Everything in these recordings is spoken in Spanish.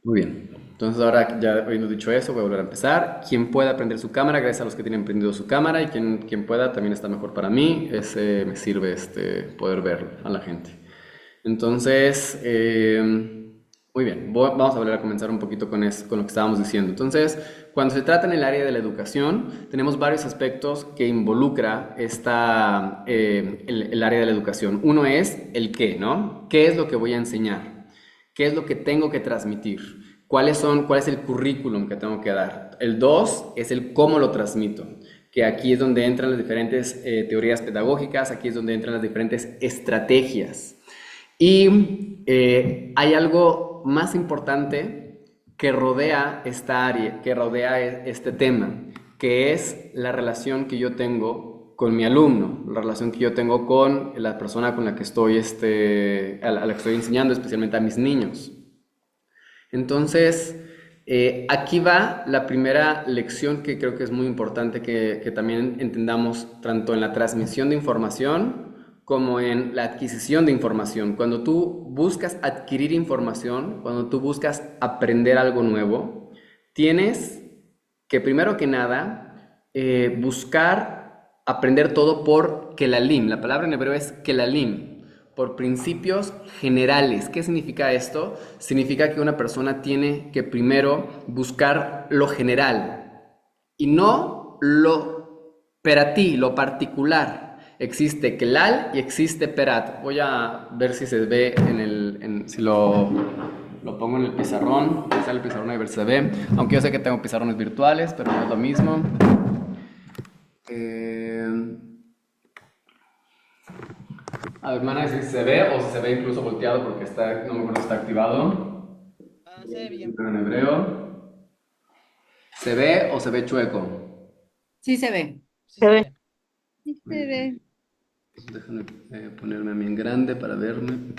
Muy bien. Entonces ahora ya habiendo dicho eso, voy a volver a empezar. Quien pueda prender su cámara, gracias a los que tienen prendido su cámara y quien pueda también está mejor para mí. Ese me sirve poder ver a la gente. Entonces, muy bien, vamos a volver a comenzar un poquito con lo que estábamos diciendo. Entonces, cuando se trata en el área de la educación, tenemos varios aspectos que involucra el área de la educación. Uno es el qué, ¿no? ¿Qué es lo que voy a enseñar? ¿Qué es lo que tengo que transmitir? ¿Cuál es el currículum que tengo que dar? El dos es el cómo lo transmito, que aquí es donde entran las diferentes teorías pedagógicas, aquí es donde entran las diferentes estrategias. Y hay algo más importante que rodea esta área, que rodea este tema, que es la relación que yo tengo con mi alumno, la relación que yo tengo con la persona con la que estoy, a la que estoy enseñando, especialmente a mis niños. Entonces, aquí va la primera lección que creo que es muy importante que también entendamos tanto en la transmisión de información como en la adquisición de información. Cuando tú buscas adquirir información, cuando tú buscas aprender algo nuevo, tienes que primero que nada buscar aprender todo por kelalim. La palabra en hebreo es kelalim, por principios generales. ¿Qué significa esto? Significa que una persona tiene que primero buscar lo general y no lo peratí, lo particular. Existe kelal y existe perat. Voy a ver si se ve si lo pongo en el pizarrón. Voy a usar el pizarrón a ver si se ve. Aunque yo sé que tengo pizarrones virtuales, pero no es lo mismo. Eh, A ver, hermana, si se ve o si se ve incluso volteado porque no me acuerdo si está activado. Ah, se ve bien. Pero en hebreo. ¿Se ve o se ve chueco? Sí se ve. Sí Se se ve. ve. Sí, Muy se bien. ve. Déjame ponerme a mí en grande para verme.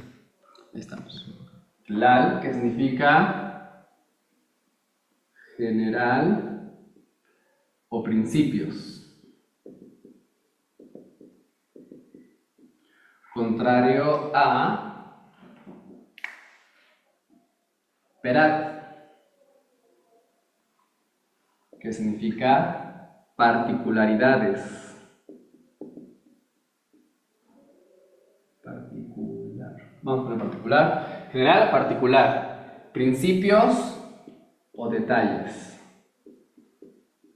Ahí estamos. Lal, que significa general o principios. Contrario a perat, que significa particularidades. Particular. Vamos a poner particular. General, particular. Principios o detalles.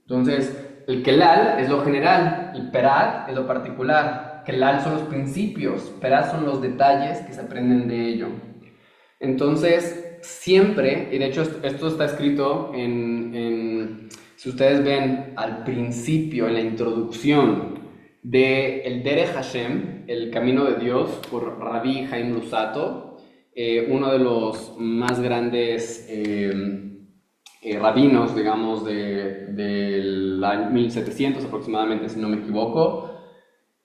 Entonces, el kelal es lo general, el perat es lo particular. Kelal son los principios, perat son los detalles que se aprenden de ello. Entonces, siempre, y de hecho esto está escrito si ustedes ven al principio, en la introducción de el Derech Hashem, el camino de Dios, por Rabbi Haim Lusato, uno de los más grandes rabinos, digamos, del año 1700 aproximadamente, si no me equivoco.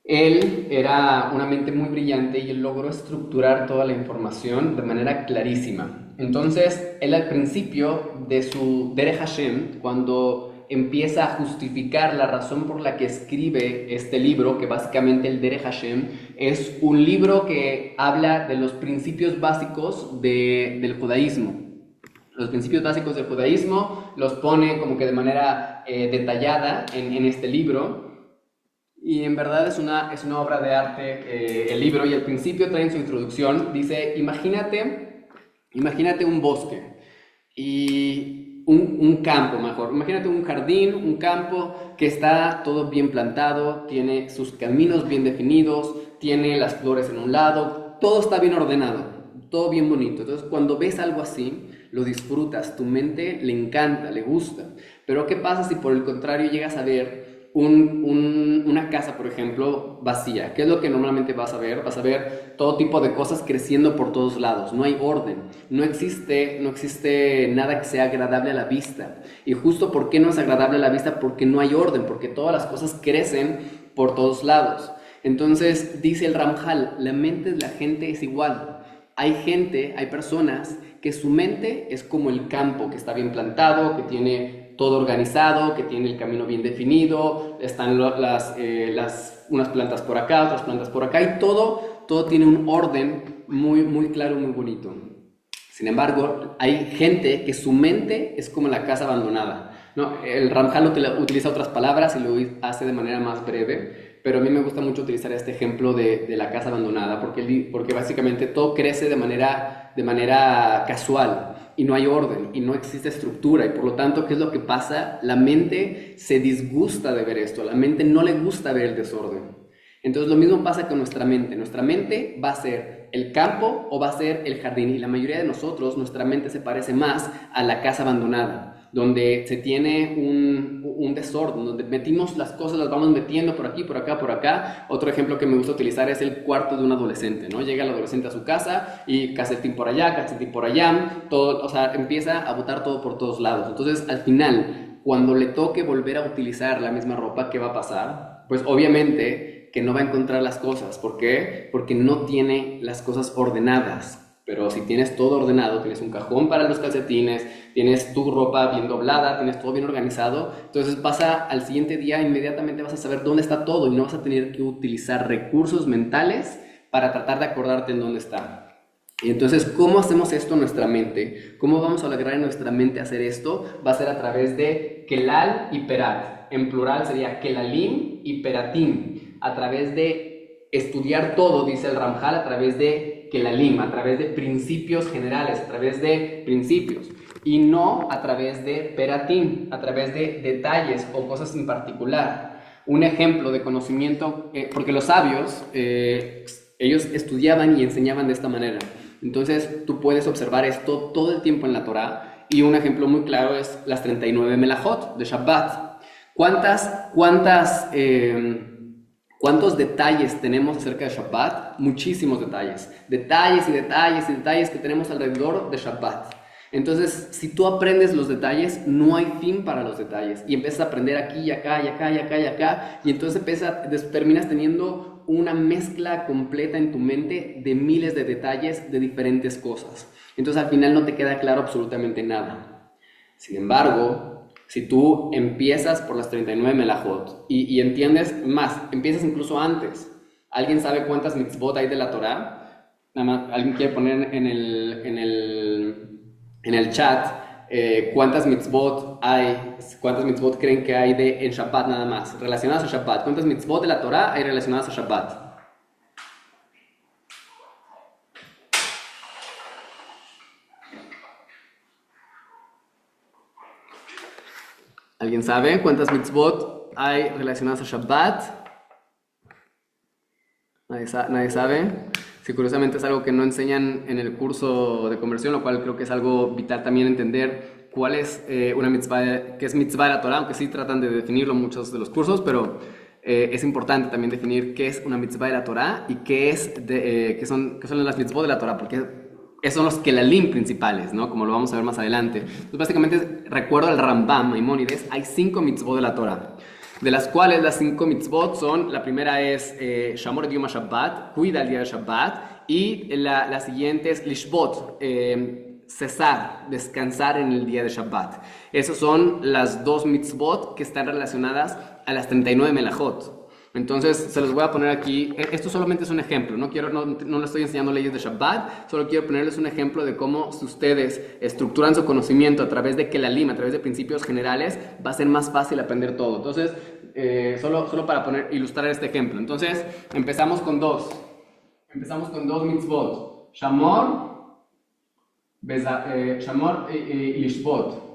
Él era una mente muy brillante y él logró estructurar toda la información de manera clarísima. Entonces, él al principio de su Derech Hashem, cuando empieza a justificar la razón por la que escribe este libro, que básicamente el Derech Hashem es un libro que habla de los principios básicos del judaísmo. Los principios básicos del judaísmo los pone como que de manera detallada en este libro. Y en verdad es una obra de arte el libro, y al principio trae en su introducción, dice, imagínate un bosque y un campo mejor, imagínate un jardín, un campo que está todo bien plantado, tiene sus caminos bien definidos, tiene las flores en un lado, todo está bien ordenado, todo bien bonito. Entonces cuando ves algo así, lo disfrutas, tu mente le encanta, le gusta. Pero ¿qué pasa si por el contrario llegas a ver una casa, por ejemplo, vacía? ¿Qué es lo que normalmente vas a ver? Vas a ver todo tipo de cosas creciendo por todos lados. No hay orden. No existe nada que sea agradable a la vista. Y justo ¿por qué no es agradable a la vista? Porque no hay orden, porque todas las cosas crecen por todos lados. Entonces, dice el Ramjal, la mente de la gente es igual. Hay personas que su mente es como el campo, que está bien plantado, que tiene todo organizado, que tiene el camino bien definido, están unas plantas por acá, otras plantas por acá, y todo tiene un orden muy, muy claro, muy bonito. Sin embargo, hay gente que su mente es como la casa abandonada, ¿no? El Ramjal utiliza otras palabras y lo hace de manera más breve, pero a mí me gusta mucho utilizar este ejemplo de la casa abandonada porque básicamente todo crece de manera casual y no hay orden y no existe estructura y por lo tanto, ¿qué es lo que pasa? La mente se disgusta de ver esto, a la mente no le gusta ver el desorden. Entonces lo mismo pasa con nuestra mente. Nuestra mente va a ser el campo o va a ser el jardín. Y la mayoría de nosotros, nuestra mente se parece más a la casa abandonada, donde se tiene un desorden, donde metimos las cosas, las vamos metiendo por aquí, por acá, por acá. Otro ejemplo que me gusta utilizar es el cuarto de un adolescente, ¿no? Llega el adolescente a su casa y calcetín por allá, calcetín por allá, todo, o sea, empieza a botar todo por todos lados. Entonces, al final, cuando le toque volver a utilizar la misma ropa, ¿qué va a pasar? Pues obviamente que no va a encontrar las cosas. ¿Por qué? Porque no tiene las cosas ordenadas. Pero si tienes todo ordenado, tienes un cajón para los calcetines, tienes tu ropa bien doblada, tienes todo bien organizado, entonces al siguiente día inmediatamente vas a saber dónde está todo y no vas a tener que utilizar recursos mentales para tratar de acordarte en dónde está. Y entonces, ¿cómo hacemos esto en nuestra mente? ¿Cómo vamos a lograr en nuestra mente hacer esto? Va a ser a través de Kelal y Perat. En plural sería Kelalim y Peratim. A través de estudiar todo, dice el Ramjal, a través de Kelalim, a través de principios generales, a través de principios. Y no a través de Peratim, a través de detalles o cosas en particular. Un ejemplo de conocimiento, porque los sabios, ellos estudiaban y enseñaban de esta manera. Entonces tú puedes observar esto todo el tiempo en la Torá y un ejemplo muy claro es las 39 melajot de Shabbat. ¿Cuántos detalles tenemos acerca de Shabbat? Muchísimos detalles. Detalles y detalles y detalles que tenemos alrededor de Shabbat. Entonces, si tú aprendes los detalles, no hay fin para los detalles. Y empiezas a aprender aquí y acá y acá y acá y acá. Y entonces terminas teniendo una mezcla completa en tu mente de miles de detalles de diferentes cosas. Entonces al final no te queda claro absolutamente nada. Sin embargo, si tú empiezas por las 39 melajot y entiendes más, empiezas incluso antes. ¿Alguien sabe cuántas mitzvot hay de la Torá? Nada más, alguien quiere poner en el chat cuántas mitzvot hay, cuántas mitzvot creen que hay en Shabbat nada más, relacionadas a Shabbat. ¿Cuántas mitzvot de la Torá hay relacionadas a Shabbat? ¿Alguien sabe cuántas mitzvot hay relacionadas a Shabbat? ¿Nadie sabe? Sí, curiosamente es algo que no enseñan en el curso de conversión, lo cual creo que es algo vital también entender cuál es una mitzvah, qué es mitzvah de la Torah, aunque sí tratan de definirlo muchos de los cursos, pero es importante también definir qué es una mitzvah de la Torah y qué son las mitzvot de la Torah, porque esos son los kelalim principales, ¿no? Como lo vamos a ver más adelante. Entonces, básicamente, recuerdo al Rambam, Maimónides, hay 5 mitzvot de la Torah, de las cuales las 5 mitzvot son, la primera es Shamor Yom Shabbat, cuida el día de Shabbat, y la siguiente es Lishbot, cesar, descansar en el día de Shabbat. Esas son las 2 mitzvot que están relacionadas a las 39 melajot. Entonces, se los voy a poner aquí. Esto solamente es un ejemplo, no les estoy enseñando leyes de Shabbat, solo quiero ponerles un ejemplo de cómo si ustedes estructuran su conocimiento a través de Kelalim, a través de principios generales, va a ser más fácil aprender todo. Entonces, solo para ilustrar este ejemplo. Entonces, empezamos con dos mitzvot. Shamor y Lishbot.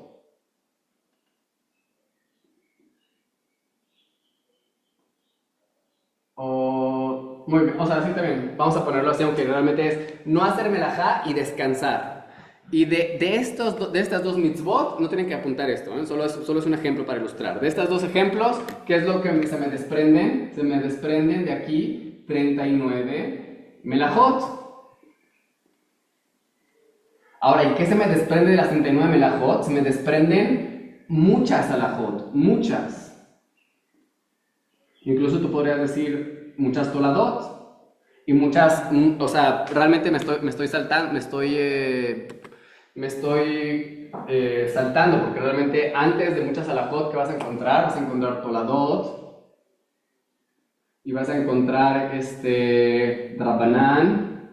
Muy bien, o sea, sí también, vamos a ponerlo así, aunque realmente es no hacer melajá y descansar. Y de estas 2 mitzvot, no tienen que apuntar esto, ¿eh? Solo es un ejemplo para ilustrar. De estos 2 ejemplos, ¿qué es lo que se me desprenden? Se me desprenden de aquí 39 melajot. Ahora, ¿y qué se me desprende de las 39 melajot? Se me desprenden muchas alajot, muchas. Incluso tú podrías decir muchas toladot y muchas, o sea, realmente me estoy saltando, me estoy saltando, porque realmente antes de muchas alajot que vas a encontrar toladot y vas a encontrar Drabanán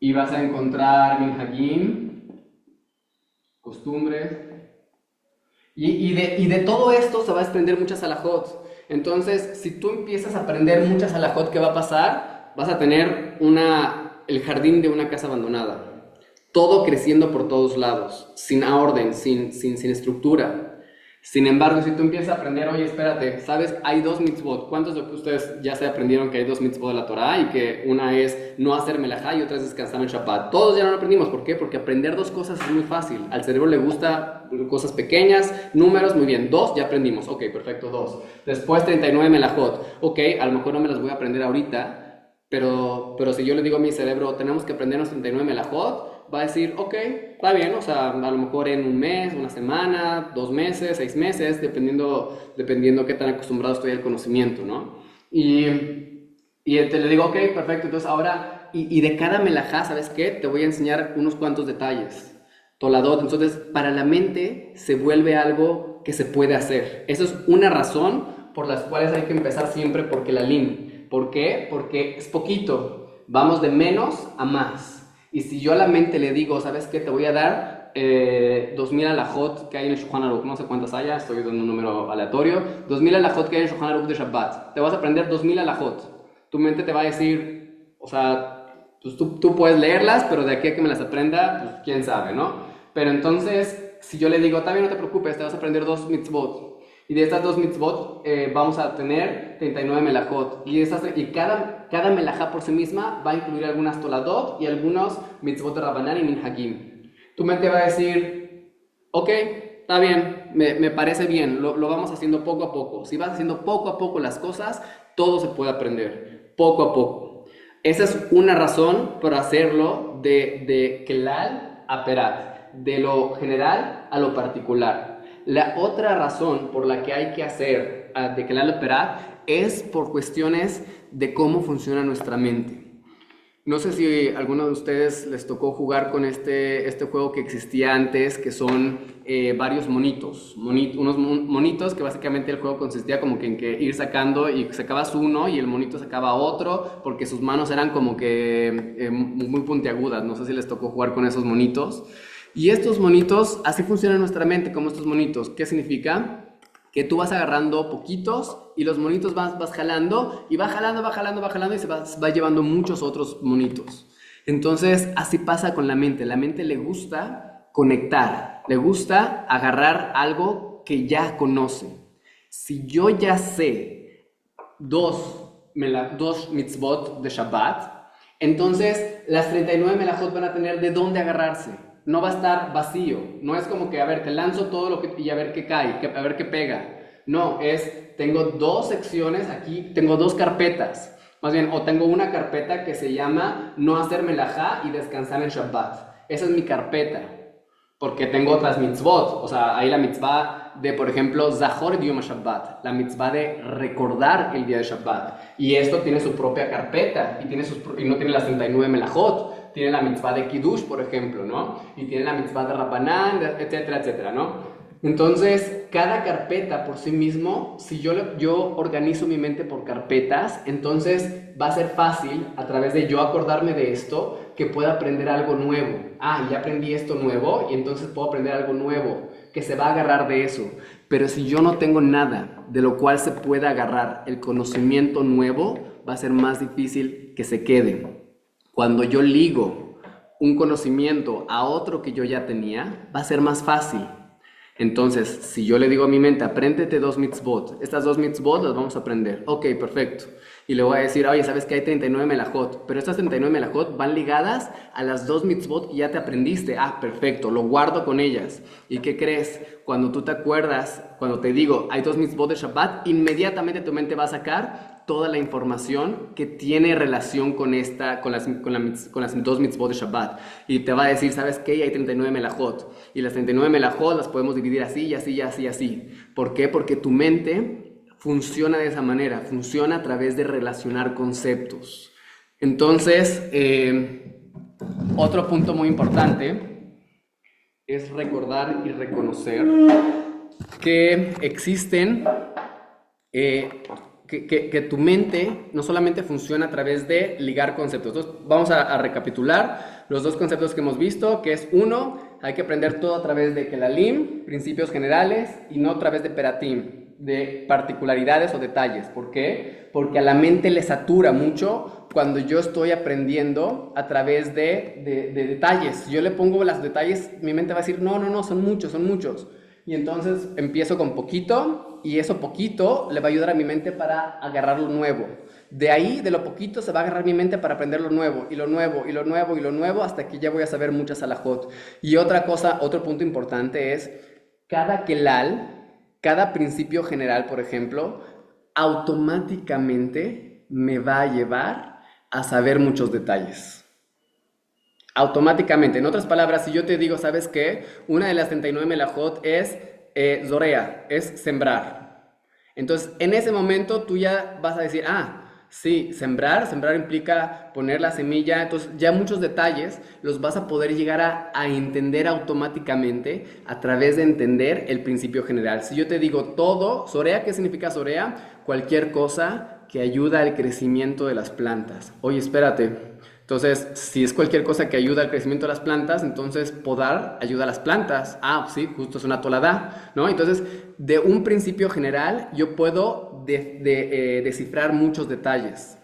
y vas a encontrar minhagim, costumbres, y de todo esto se va a desprender muchas halajot. Entonces, si tú empiezas a aprender muchas halajot, ¿qué va a pasar? Vas a tener el jardín de una casa abandonada, todo creciendo por todos lados, sin orden, sin estructura. Sin embargo, si tú empiezas a aprender, oye, espérate, ¿sabes? Hay 2 mitzvot. ¿Cuántos de ustedes ya se aprendieron que hay 2 mitzvot de la Torah y que una es no hacer melajá y otra es descansar en Shabbat? Todos ya no lo aprendimos. ¿Por qué? Porque aprender 2 cosas es muy fácil. Al cerebro le gusta cosas pequeñas, números, muy bien. 2 ya aprendimos. Ok, perfecto, 2. Después 39 melajot. Ok, a lo mejor no me las voy a aprender ahorita, pero si yo le digo a mi cerebro, tenemos que aprendernos 39 melajot, va a decir, ok, está bien, o sea, a lo mejor en un mes, una semana, 2 meses, 6 meses, dependiendo qué tan acostumbrado estoy al conocimiento, ¿no? Y te le digo, ok, perfecto, entonces ahora, y de cada melajá, ¿sabes qué? Te voy a enseñar unos cuantos detalles. Toladot, entonces, para la mente se vuelve algo que se puede hacer. Eso es una razón por las cuales hay que empezar siempre por Kelalim. ¿Por qué? Porque es poquito, vamos de menos a más. Y si yo a la mente le digo, ¿sabes qué? Te voy a dar 2000 alajot que hay en el Shulchan Aruch, no sé cuántas haya, estoy dando un número aleatorio, 2000 alajot que hay en el Shulchan Aruch de Shabbat. Te vas a aprender 2000 alajot. Tu mente te va a decir, o sea, pues tú puedes leerlas, pero de aquí a que me las aprenda, pues quién sabe, ¿no? Pero entonces, si yo le digo, también no te preocupes, te vas a aprender 2 mitzvot. Y de estas 2 mitzvot vamos a tener 39 melajot. Y cada melajá por sí misma va a incluir algunas toladot y algunos mitzvot de Rabbanan y minhagim. Tu mente va a decir, ok, está bien, me parece bien, lo vamos haciendo poco a poco. Si vas haciendo poco a poco las cosas, todo se puede aprender, poco a poco. Esa es una razón por hacerlo de kelal a perat, de lo general a lo particular. La otra razón por la que hay que hacer de Kelal a Perat es por cuestiones de cómo funciona nuestra mente. No sé si a alguno de ustedes les tocó jugar con este juego que existía antes, que son varios monitos. Unos monitos que básicamente el juego consistía como que en que ir sacando y sacabas uno y el monito sacaba otro, porque sus manos eran como que muy puntiagudas. No sé si les tocó jugar con esos monitos. Y estos monitos, así funciona nuestra mente, como estos monitos. ¿Qué significa? Que tú vas agarrando poquitos y los monitos vas jalando y va jalando y se va llevando muchos otros monitos. Entonces, así pasa con la mente. La mente le gusta conectar, le gusta agarrar algo que ya conoce. Si yo ya sé dos mitzvot de Shabbat, entonces las 39 melajot van a tener de dónde agarrarse. No va a estar vacío. No es como que, a ver, te lanzo todo lo que y a ver qué cae, a ver qué pega. No, tengo 2 secciones aquí, tengo 2 carpetas. Más bien, o tengo una carpeta que se llama no hacer melajá y descansar en Shabbat. Esa es mi carpeta. Porque tengo otras mitzvot. O sea, hay la mitzvah de, por ejemplo, Zahor Yom Shabbat. La mitzvah de recordar el día de Shabbat. Y esto tiene su propia carpeta. Y no tiene las 39 melajot. Tiene la mitzvah de Kiddush, por ejemplo, ¿no? Y tiene la mitzvah de Rabbanán, etcétera, etcétera, ¿no? Entonces, cada carpeta por sí mismo, si yo organizo mi mente por carpetas, entonces va a ser fácil, a través de yo acordarme de esto, que pueda aprender algo nuevo. Ya aprendí esto nuevo y entonces puedo aprender algo nuevo, que se va a agarrar de eso. Pero si yo no tengo nada de lo cual se pueda agarrar el conocimiento nuevo, va a ser más difícil que se quede. Cuando yo ligo un conocimiento a otro que yo ya tenía, va a ser más fácil. Entonces, si yo le digo a mi mente, apréndete 2 mitzvot, estas 2 mitzvot las vamos a aprender. Ok, perfecto. Y le voy a decir, oye, ¿sabes que hay 39 melajot? Pero estas 39 melajot van ligadas a las 2 mitzvot que ya te aprendiste. Perfecto, lo guardo con ellas. ¿Y qué crees? Cuando tú te acuerdas, cuando te digo, hay 2 mitzvot de Shabbat, inmediatamente tu mente va a sacar toda la información que tiene relación con las 2 mitzvot de Shabbat. Y te va a decir, ¿sabes qué? Hay 39 melajot. Y las 39 melajot las podemos dividir así, y así, y así, y así. ¿Por qué? Porque tu mente funciona de esa manera, funciona a través de relacionar conceptos. Entonces, otro punto muy importante es recordar y reconocer que existen que tu mente no solamente funciona a través de ligar conceptos. Entonces, vamos a recapitular los dos conceptos que hemos visto, que es uno, hay que aprender todo a través de Kelalim, principios generales, y no a través de Peratim, de particularidades o detalles. ¿Por qué? Porque a la mente le satura mucho cuando yo estoy aprendiendo a través de detalles. Si yo le pongo los detalles, mi mente va a decir, no, no, no, son muchos, son muchos. Y entonces empiezo con poquito y eso poquito le va a ayudar a mi mente para agarrar lo nuevo. De ahí, de lo poquito, se va a agarrar mi mente para aprender lo nuevo, y lo nuevo, y lo nuevo, y lo nuevo, hasta que ya voy a saber muchas alajot. Y otra cosa, otro punto importante es, cada kelal, cada principio general, por ejemplo, automáticamente me va a llevar a saber muchos detalles. Automáticamente. En otras palabras, si yo te digo, ¿sabes qué? Una de las 39 melajot es zorea, es sembrar. Entonces, en ese momento tú ya vas a decir, sí, sembrar implica poner la semilla. Entonces, ya muchos detalles los vas a poder llegar a entender automáticamente a través de entender el principio general. Si yo te digo todo, zorea, ¿qué significa zorea? Cualquier cosa que ayuda al crecimiento de las plantas. Oye, espérate. Entonces, si es cualquier cosa que ayuda al crecimiento de las plantas, entonces podar ayuda a las plantas. Sí, justo es una toladá, ¿no? Entonces, de un principio general, yo puedo descifrar muchos detalles.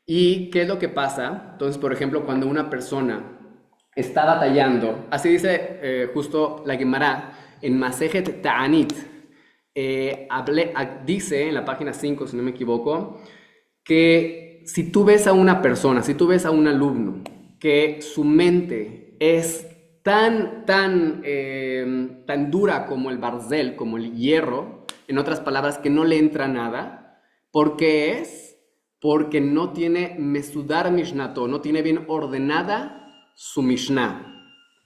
¿Y qué es lo que pasa? Entonces, por ejemplo, cuando una persona está batallando, así dice justo la Gemara en Masejet Ta'anit, dice en la página 5, si no me equivoco, que si tú ves a una persona, si tú ves a un alumno que su mente es tan dura como el barzel, como el hierro, en otras palabras, que no le entra nada, ¿por qué es? Porque no tiene mesudar mishnato, no tiene bien ordenada su mishnah.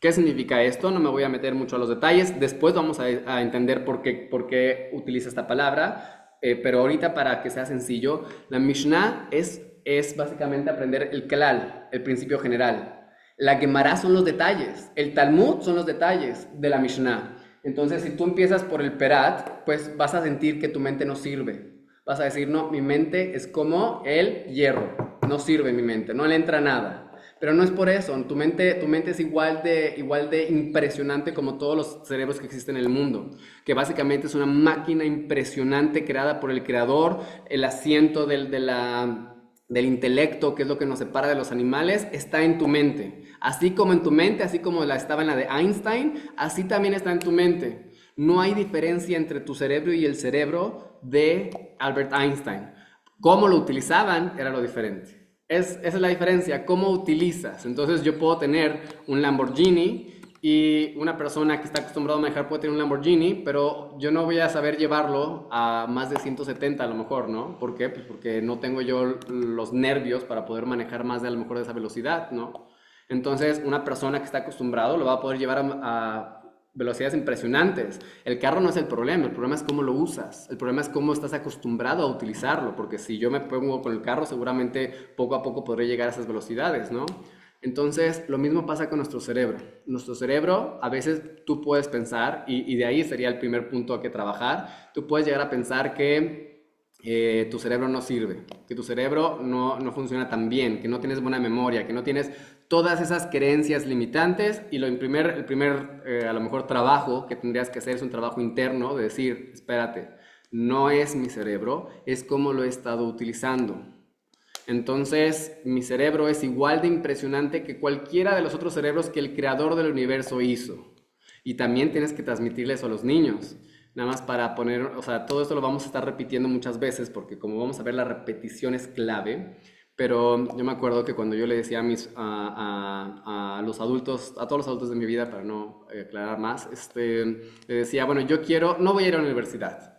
¿Qué significa esto? No me voy a meter mucho a los detalles, después vamos a entender por qué utiliza esta palabra. Pero ahorita, para que sea sencillo, la Mishnah es básicamente aprender el Klal, el principio general. La Gemara son los detalles, el Talmud son los detalles de la Mishnah. Entonces, si tú empiezas por el Perat, pues vas a sentir que tu mente no sirve. Vas a decir, no, mi mente es como el hierro, no sirve mi mente, no le entra nada. Pero no es por eso, tu mente es igual de impresionante como todos los cerebros que existen en el mundo, que básicamente es una máquina impresionante creada por el creador. El asiento del intelecto, que es lo que nos separa de los animales, está en tu mente. Así como en tu mente, así como estaba en la de Einstein, así también está en tu mente. No hay diferencia entre tu cerebro y el cerebro de Albert Einstein. Cómo lo utilizaban era lo diferente. Esa es la diferencia, cómo utilizas. Entonces yo puedo tener un Lamborghini y una persona que está acostumbrada a manejar puede tener un Lamborghini, pero yo no voy a saber llevarlo a más de 170 a lo mejor, ¿no? ¿Por qué? Pues porque no tengo yo los nervios para poder manejar más de a lo mejor de esa velocidad, ¿no? Entonces una persona que está acostumbrado lo va a poder llevar a velocidades impresionantes. El carro no es el problema es cómo lo usas, el problema es cómo estás acostumbrado a utilizarlo, porque si yo me pongo con el carro, seguramente poco a poco podré llegar a esas velocidades, ¿no? Entonces, lo mismo pasa con nuestro cerebro. Nuestro cerebro, a veces tú puedes pensar, y de ahí sería el primer punto a que trabajar, tú puedes llegar a pensar que tu cerebro no sirve, que tu cerebro no funciona tan bien, que no tienes buena memoria, que no tienes todas esas creencias limitantes. Y el primer a lo mejor trabajo que tendrías que hacer es un trabajo interno de decir, espérate, no es mi cerebro, es cómo lo he estado utilizando. Entonces, mi cerebro es igual de impresionante que cualquiera de los otros cerebros que el creador del universo hizo. Y también tienes que transmitirle eso a los niños. Nada más para poner, o sea, todo esto lo vamos a estar repitiendo muchas veces porque como vamos a ver, la repetición es clave. Pero yo me acuerdo que cuando yo le decía a los adultos, a todos los adultos de mi vida, para no aclarar más, le decía, bueno, no voy a ir a la universidad.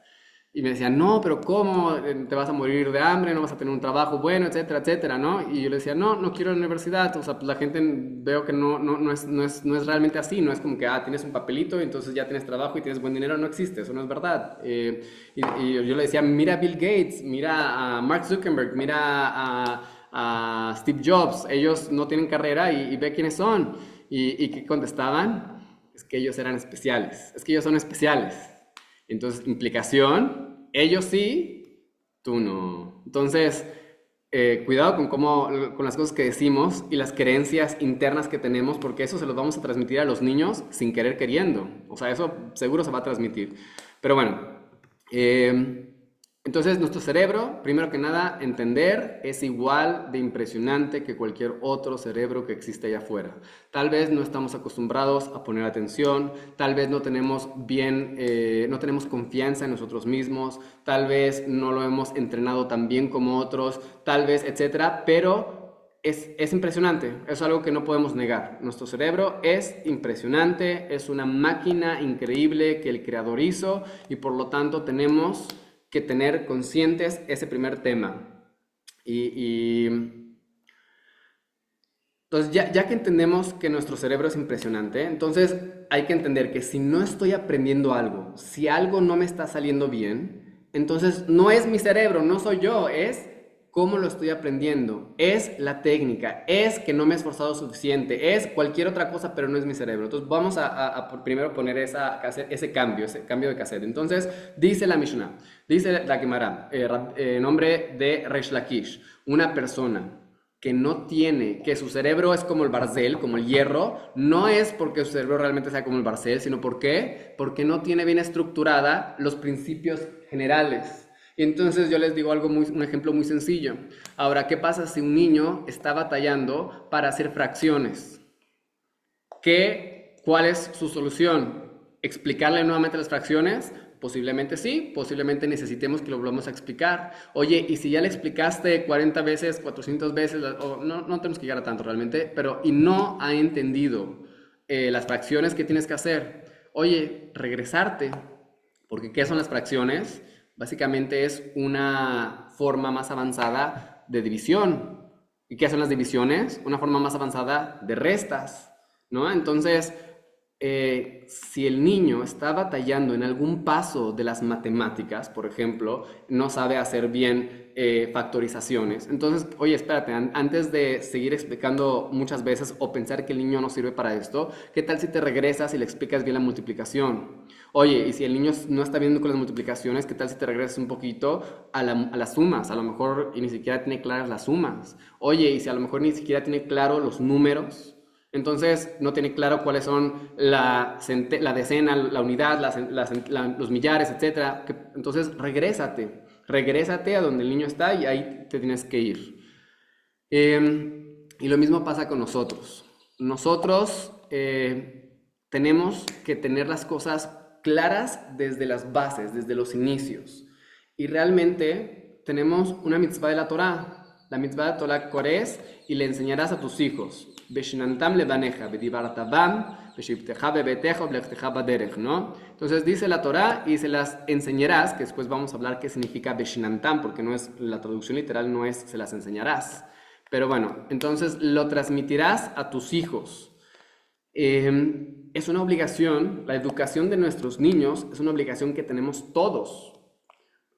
Y me decían, no, pero ¿cómo? Te vas a morir de hambre, no vas a tener un trabajo bueno, etcétera, etcétera, ¿no? Y yo le decía, no quiero ir a la universidad. O sea, pues la gente veo que no es realmente así, no es como que, tienes un papelito y entonces ya tienes trabajo y tienes buen dinero. No existe, eso no es verdad. Y yo le decía, mira a Bill Gates, mira a Mark Zuckerberg, mira a Steve Jobs, ellos no tienen carrera y ve quiénes son. ¿Y qué contestaban? Es que ellos eran especiales, es que ellos son especiales. Entonces, implicación, ellos sí, Tú no. Entonces, cuidado con cómo, con las cosas que decimos y las creencias internas que tenemos, porque eso se los vamos a transmitir a los niños sin querer queriendo. O sea, eso seguro se va a transmitir. Pero bueno, eh, entonces nuestro cerebro, primero que nada, entender, es igual de impresionante que cualquier otro cerebro que existe allá afuera. Tal vez no estamos acostumbrados a poner atención, tal vez no tenemos bien, no tenemos confianza en nosotros mismos, tal vez no lo hemos entrenado tan bien como otros, tal vez, etcétera, pero es impresionante, es algo que no podemos negar. Nuestro cerebro es impresionante, es una máquina increíble que el creador hizo y por lo tanto tenemos que tener conscientes ese primer tema. Y entonces, ya que entendemos que nuestro cerebro es impresionante, entonces hay que entender que si no estoy aprendiendo algo, si algo no me está saliendo bien, entonces no es mi cerebro, no soy yo, es cómo lo estoy aprendiendo, es la técnica, es que no me he esforzado suficiente, es cualquier otra cosa, pero no es mi cerebro. Entonces vamos a primero poner ese cambio de cassette. Entonces dice la Mishnah, dice la Gemara, nombre de Resh Lakish, una persona que no tiene, que su cerebro es como el barcel, como el hierro, no es porque su cerebro realmente sea como el barcel, sino porque no tiene bien estructurada los principios generales. Y entonces yo les digo un ejemplo muy sencillo. Ahora, ¿qué pasa si un niño está batallando para hacer fracciones? ¿Cuál es su solución? ¿Explicarle nuevamente las fracciones? Posiblemente sí, posiblemente necesitemos que lo volvamos a explicar. Oye, y si ya le explicaste 40 veces, 400 veces, no tenemos que llegar a tanto realmente, pero y no ha entendido las fracciones que tienes que hacer. Oye, regresarte, porque ¿qué son las fracciones? Básicamente es una forma más avanzada de división. ¿Y qué son las divisiones? Una forma más avanzada de restas, ¿no? Entonces, si el niño está batallando en algún paso de las matemáticas, por ejemplo, no sabe hacer bien factorizaciones, entonces, oye, espérate, antes de seguir explicando muchas veces o pensar que el niño no sirve para esto, ¿qué tal si te regresas y le explicas bien la multiplicación? Oye, y si el niño no está viendo con las multiplicaciones, ¿qué tal si te regresas un poquito a las sumas? A lo mejor y ni siquiera tiene claras las sumas. Oye, y si a lo mejor ni siquiera tiene claro los números, entonces no tiene claro cuáles son la decena, la unidad, los millares, etc. Entonces regrésate a donde el niño está y ahí te tienes que ir. Y lo mismo pasa con nosotros. Nosotros tenemos que tener las cosas claras desde las bases, desde los inicios. Y realmente tenemos una mitzvah de la Torá. La mitzvah de la Torá, ¿cuál es? Y le enseñarás a tus hijos. Beshinantam levaneja, bedibartavam, beshibteja bebeteja, blechsteja baderech, ¿no? Entonces dice la Torá y se las enseñarás, que después vamos a hablar qué significa beshinantam, porque no es, la traducción literal no es se las enseñarás. Pero bueno, entonces lo transmitirás a tus hijos. Es una obligación, la educación de nuestros niños es una obligación que tenemos todos.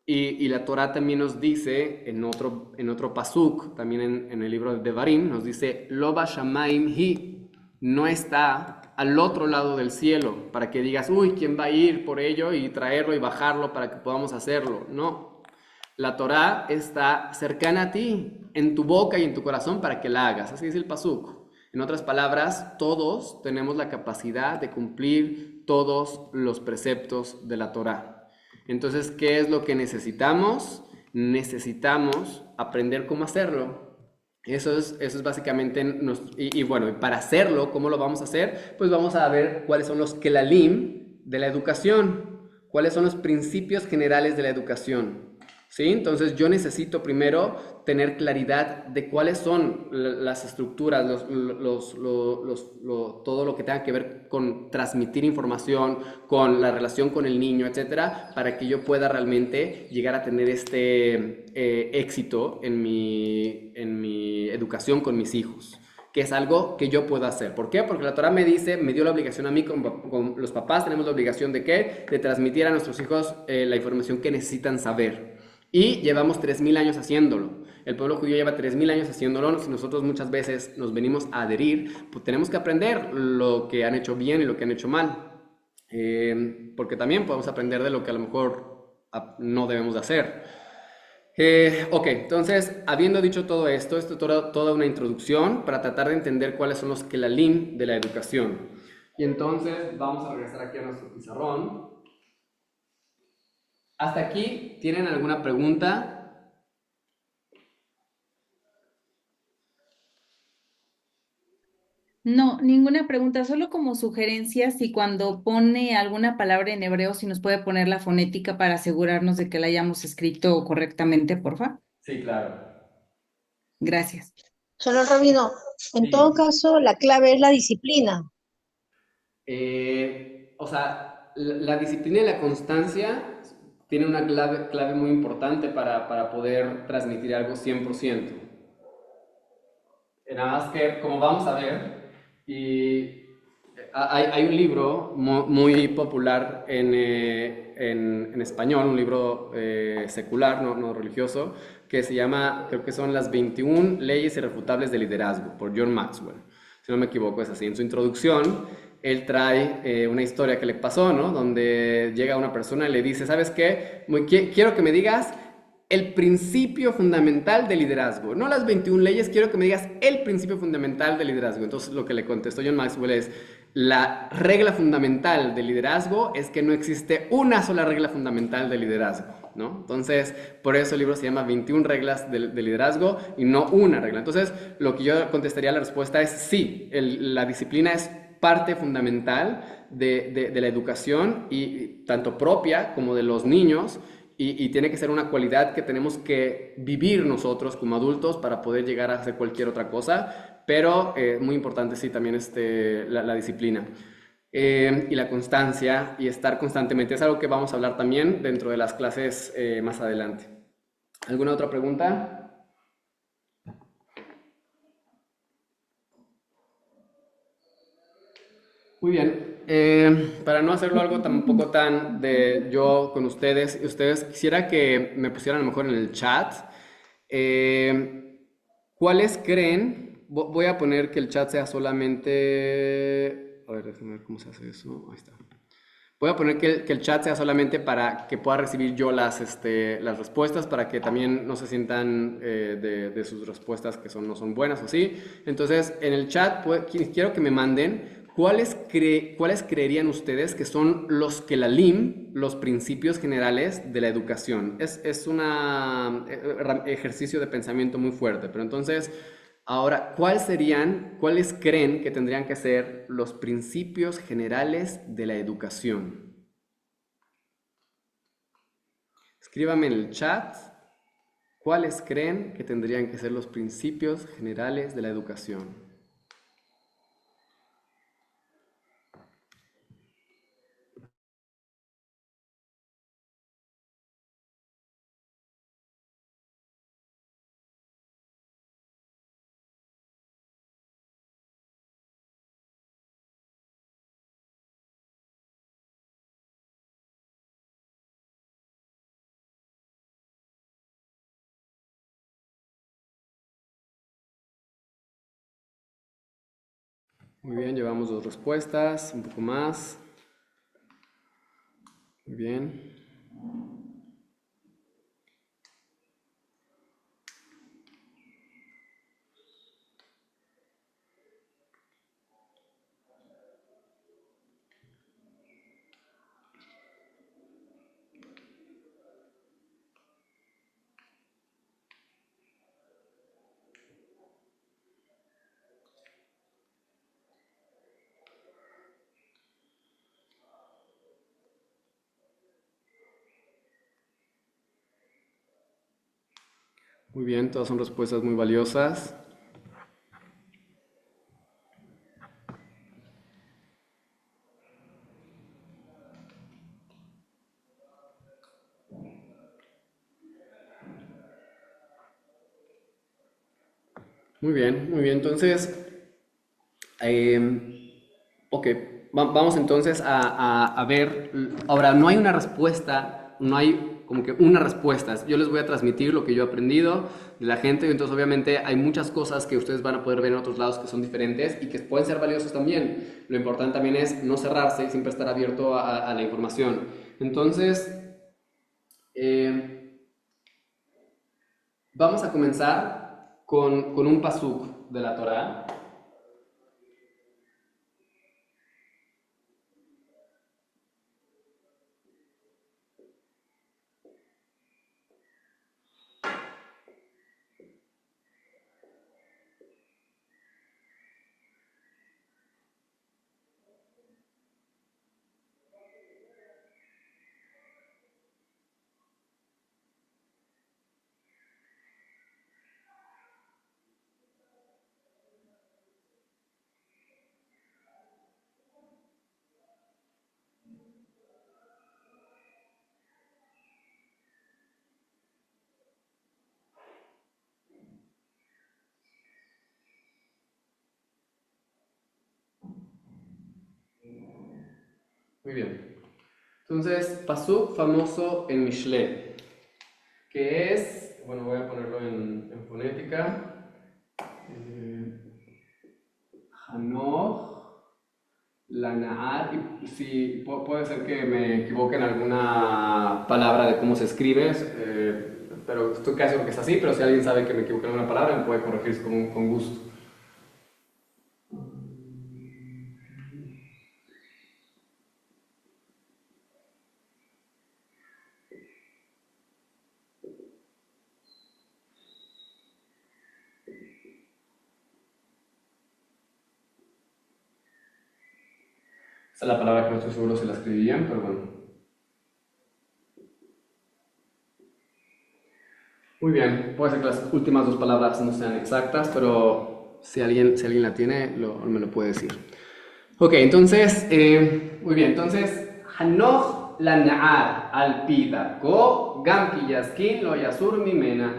Y la Torá también nos dice, en otro pasuk, también en el libro de Devarim, nos dice, Lo bashamaim hi, no está al otro lado del cielo, para que digas, uy, ¿quién va a ir por ello y traerlo y bajarlo para que podamos hacerlo? No, la Torá está cercana a ti, en tu boca y en tu corazón para que la hagas, así dice el pasuk. En otras palabras, todos tenemos la capacidad de cumplir todos los preceptos de la Torá. Entonces, ¿qué es lo que necesitamos? Necesitamos aprender cómo hacerlo. Eso es básicamente, bueno, y para hacerlo, ¿cómo lo vamos a hacer? Pues vamos a ver cuáles son los kelalim de la educación, cuáles son los principios generales de la educación. ¿Sí? Entonces yo necesito primero tener claridad de cuáles son las estructuras, todo lo que tenga que ver con transmitir información, con la relación con el niño, etcétera, para que yo pueda realmente llegar a tener este éxito en mi educación con mis hijos, que es algo que yo puedo hacer. ¿Por qué? Porque la Torah me dio la obligación a mí, con los papás tenemos la obligación de ¿qué? De transmitir a nuestros hijos la información que necesitan saber. Y llevamos 3000 años haciéndolo. El pueblo judío lleva 3000 años haciéndolo. Si nosotros muchas veces nos venimos a adherir, pues tenemos que aprender lo que han hecho bien y lo que han hecho mal. Porque también podemos aprender de lo que a lo mejor no debemos de hacer. Ok, entonces, habiendo dicho todo esto, esto es toda una introducción para tratar de entender cuáles son los Kelalim de la educación. Y entonces vamos a regresar aquí a nuestro pizarrón. ¿Hasta aquí tienen alguna pregunta? No, ninguna pregunta, solo como sugerencia, si cuando pone alguna palabra en hebreo, si nos puede poner la fonética para asegurarnos de que la hayamos escrito correctamente, porfa. Sí, claro. Gracias. Solo Rabino, en todo Sí. caso, la clave es la disciplina. O sea, la disciplina y la constancia tienen una clave muy importante para poder transmitir algo 100%. Nada más que, como vamos a ver, y hay un libro muy popular en español, un libro secular, no religioso, que se llama, creo que son las 21 leyes irrefutables de liderazgo, por John Maxwell. Si no me equivoco, es así. En su introducción, él trae una historia que le pasó, ¿no? Donde llega una persona y le dice, ¿sabes qué? Quiero que me digas el principio fundamental del liderazgo. No las 21 leyes, quiero que me digas el principio fundamental del liderazgo. Entonces lo que le contestó John Maxwell es, la regla fundamental del liderazgo es que no existe una sola regla fundamental del liderazgo, ¿no? Entonces, por eso el libro se llama 21 reglas de liderazgo y no una regla. Entonces, lo que yo contestaría a la respuesta es sí, la disciplina es parte fundamental de la educación y tanto propia como de los niños y tiene que ser una cualidad que tenemos que vivir nosotros como adultos para poder llegar a hacer cualquier otra cosa, pero muy importante sí también la disciplina. Y la constancia y estar constantemente. Es algo que vamos a hablar también dentro de las clases más adelante. ¿Alguna otra pregunta? Muy bien. Para no hacerlo algo tampoco tan de yo con ustedes quisiera que me pusieran a lo mejor en el chat. eh, ¿Cuáles creen? Voy a poner que el chat sea solamente. A ver, déjame ver cómo se hace eso. Ahí está. Voy a poner que el chat sea solamente para que pueda recibir yo las respuestas, para que también no se sientan de sus respuestas que no son buenas o sí. Entonces, en el chat quiero que me manden cuáles creerían ustedes que son los Kelalim, los principios generales de la educación. Es un ejercicio de pensamiento muy fuerte, pero entonces... Ahora, cuáles creen que tendrían que ser los principios generales de la educación? Escríbame en el chat cuáles creen que tendrían que ser los principios generales de la educación. Muy bien, llevamos dos respuestas, un poco más. Muy bien. Muy bien, todas son respuestas muy valiosas. Muy bien, muy bien. Entonces, ok, vamos entonces a ver. Ahora, no hay una respuesta, no hay como que una respuesta. Yo les voy a transmitir lo que yo he aprendido de la gente, y entonces obviamente hay muchas cosas que ustedes van a poder ver en otros lados que son diferentes y que pueden ser valiosos también. Lo importante también es no cerrarse y siempre estar abierto a la información. Entonces, eh, vamos a comenzar con un pasuk de la Torá. Muy bien. Entonces, pasuk famoso en Mishle, que es, bueno, voy a ponerlo en fonética. Hanoch, Lanaar, y si puede ser que me equivoque en alguna palabra de cómo se escribe, pero estoy casi seguro que es así, pero si alguien sabe que me equivoqué en alguna palabra, me puede corregir con gusto. Esa es la palabra que no estoy seguro si la escribí bien, pero bueno. Muy bien, puede ser que las últimas dos palabras no sean exactas, pero si alguien la tiene, me lo puede decir. Ok, entonces, muy bien, entonces, Hanoch la Naar al Pida, Go, Gam ki Yaskin lo Yasur Mimena,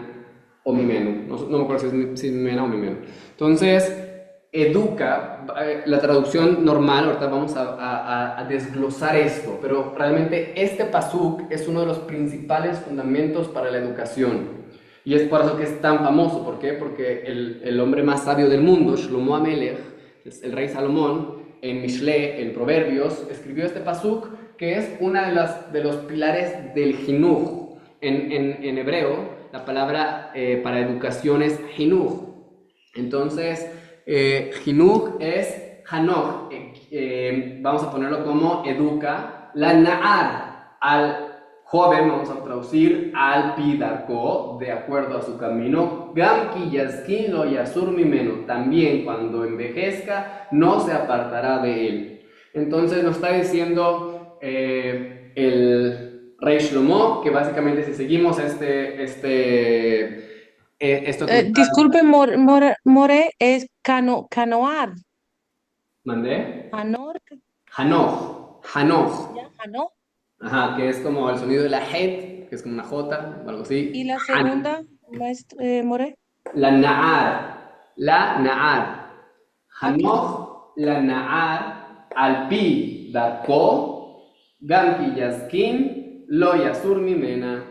o Mimenu, no me acuerdo si es Mimena o Mimenu. Entonces, educa, la traducción normal, ahorita vamos a desglosar esto, pero realmente este pasuk es uno de los principales fundamentos para la educación. Y es por eso que es tan famoso. ¿Por qué? Porque el hombre más sabio del mundo, Shlomo Amelech, el rey Salomón, en Mishle, en Proverbios, escribió este pasuk, que es una de los pilares del Jinuj. En hebreo, la palabra para educación es Jinuj. Entonces, Jinuj es Hanoch, vamos a ponerlo como educa, la Naar, al joven, vamos a traducir al pidarko, de acuerdo a su camino. Gamki yaskin lo yasur mimeno, también cuando envejezca no se apartará de él. Entonces nos está diciendo el rey Shlomo que básicamente si seguimos esto que Disculpe, More, es canoar. mandé, Hanor, Hanoch, ya, Hano. ajá, que es como el sonido de la het, que es como una J o algo Y así. la segunda, maestro, More. La Naar. Ok. Hanoch la Naar al pi darko Gamki Yaskin lo Yasur Mimena.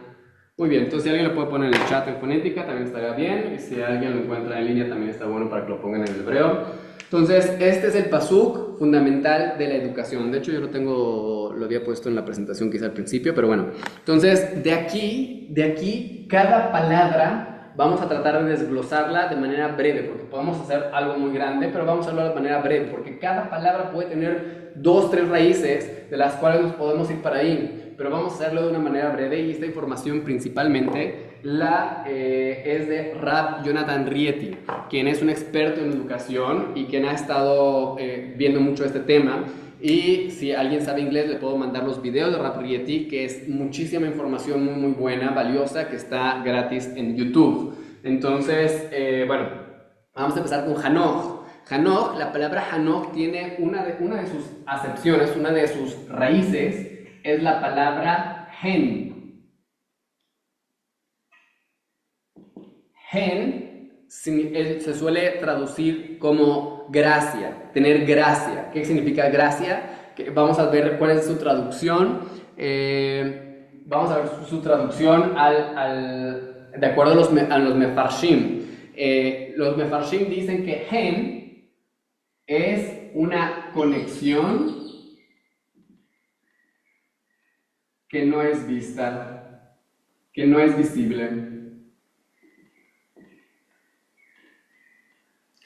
Muy bien, entonces si alguien lo puede poner en el chat en fonética también estaría bien. Y si alguien lo encuentra en línea también está bueno para que lo pongan en el hebreo. Entonces, este es el pasuk fundamental de la educación. De hecho, yo lo había puesto en la presentación quizá al principio, pero bueno. Entonces, de aquí, cada palabra vamos a tratar de desglosarla de manera breve, porque podemos hacer algo muy grande, pero vamos a hablar de manera breve, porque cada palabra puede tener 2, 3 raíces, de las cuales nos podemos ir para ahí, pero vamos a hacerlo de una manera breve, y esta información principalmente es de Rab Jonathan Rieti, quien es un experto en educación y quien ha estado viendo mucho este tema. Y si alguien sabe inglés, le puedo mandar los videos de Rab Rieti, que es muchísima información muy, muy buena, valiosa, que está gratis en YouTube. Entonces, bueno, vamos a empezar con Hanoch. Hanoch, la palabra Hanoch tiene una de sus acepciones, una de sus raíces, es la palabra Hen. Hen se suele traducir como gracia, tener gracia. ¿Qué significa gracia? Vamos a ver cuál es su traducción. Vamos a ver su traducción de acuerdo a los mefarshim. Los mefarshim dicen que Hen es una conexión que no es vista, que no es visible.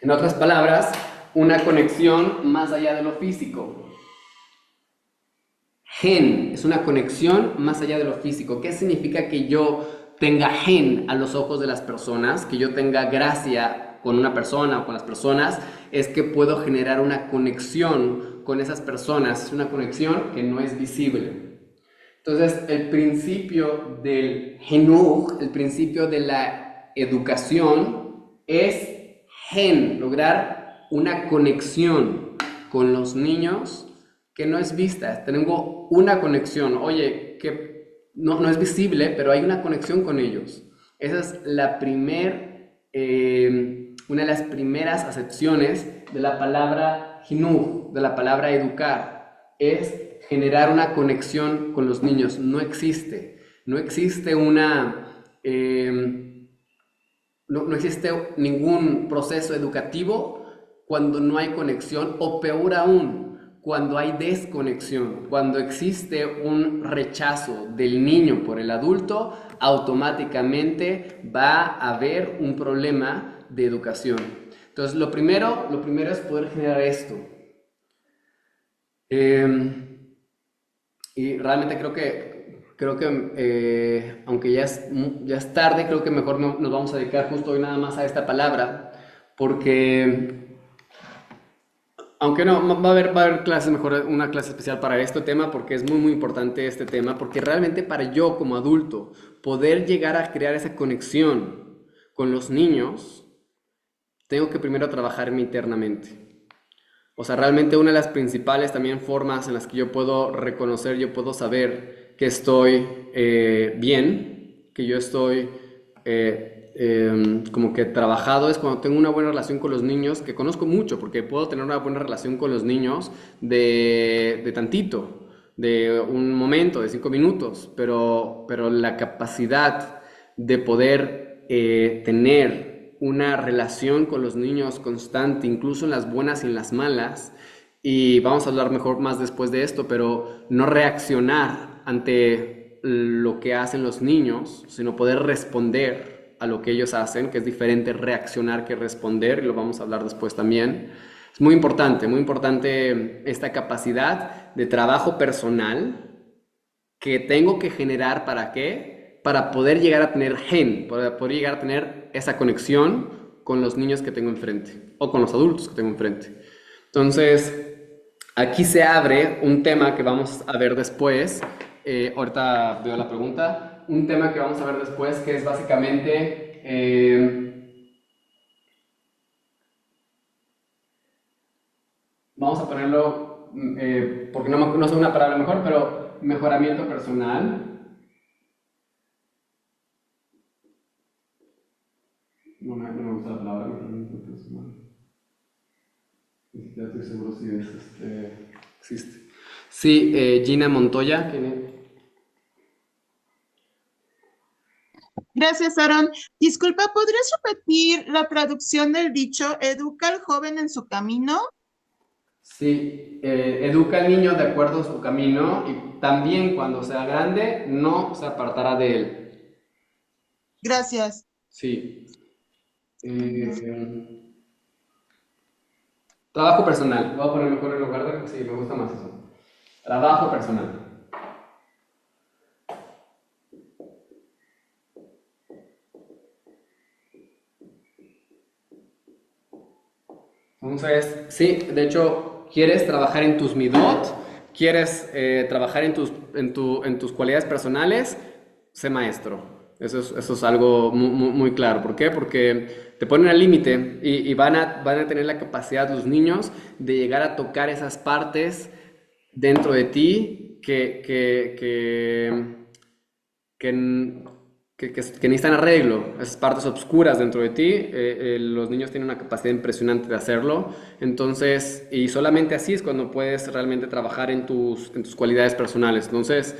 En otras palabras, una conexión más allá de lo físico. Gen es una conexión más allá de lo físico. ¿Qué significa que yo tenga gen a los ojos de las personas? Que yo tenga gracia con una persona o con las personas. Es que puedo generar una conexión con esas personas. Es una conexión que no es visible. Entonces, el principio del Jinuj, el principio de la educación, es gen, lograr una conexión con los niños que no es vista. Tengo una conexión, oye, que no es visible, pero hay una conexión con ellos. Esa es una de las primeras acepciones de la palabra Jinuj, de la palabra educar, es generar una conexión con los niños. No existe no existe ningún proceso educativo cuando no hay conexión, o peor aún, cuando hay desconexión. Cuando existe un rechazo del niño por el adulto, automáticamente va a haber un problema de educación. Entonces, lo primero es poder generar esto. Y realmente creo que aunque ya es tarde, creo que mejor nos vamos a dedicar justo hoy nada más a esta palabra, porque aunque no, va a haber clases, mejor una clase especial para este tema, porque es muy importante este tema, porque realmente para yo como adulto poder llegar a crear esa conexión con los niños, tengo que primero trabajarme internamente. O sea, realmente una de las principales también formas en las que yo puedo reconocer, yo puedo saber que estoy bien, que yo estoy como que trabajado, es cuando tengo una buena relación con los niños, que conozco mucho, porque puedo tener una buena relación con los niños de tantito, de un momento, de 5 minutos, pero la capacidad de poder tener una relación con los niños constante, incluso en las buenas y en las malas, y vamos a hablar mejor más después de esto, pero no reaccionar ante lo que hacen los niños, sino poder responder a lo que ellos hacen, que es diferente reaccionar que responder, y lo vamos a hablar después también. Es muy importante esta capacidad de trabajo personal que tengo que generar. ¿Para qué? Para poder llegar a tener para poder llegar a tener esa conexión con los niños que tengo enfrente, o con los adultos que tengo enfrente. Entonces, aquí se abre un tema que vamos a ver después. Ahorita veo la pregunta. Un tema que vamos a ver después, que es básicamente vamos a ponerlo, porque no sé una palabra mejor, pero mejoramiento personal. No me gusta la palabra mejoramiento personal. Ni siquiera estoy seguro si existe. Sí, Gina Montoya. Gracias, Aaron. Disculpa, ¿podrías repetir la traducción del dicho educa al joven en su camino? Sí, educa al niño de acuerdo a su camino, y también cuando sea grande no se apartará de él. Gracias. Sí. Trabajo personal. Voy a poner mejor en lugar de... Sí, me gusta más eso. Trabajo personal. Entonces, sí, de hecho, ¿quieres trabajar en tus midot? ¿Quieres trabajar en tus cualidades personales? Sé maestro. Eso es algo muy claro. ¿Por qué? Porque te ponen al límite y van a tener la capacidad los niños de llegar a tocar esas partes dentro de ti que necesitan arreglo, esas partes oscuras dentro de ti. Los niños tienen una capacidad impresionante de hacerlo. Entonces, y solamente así es cuando puedes realmente trabajar en tus cualidades personales. Entonces,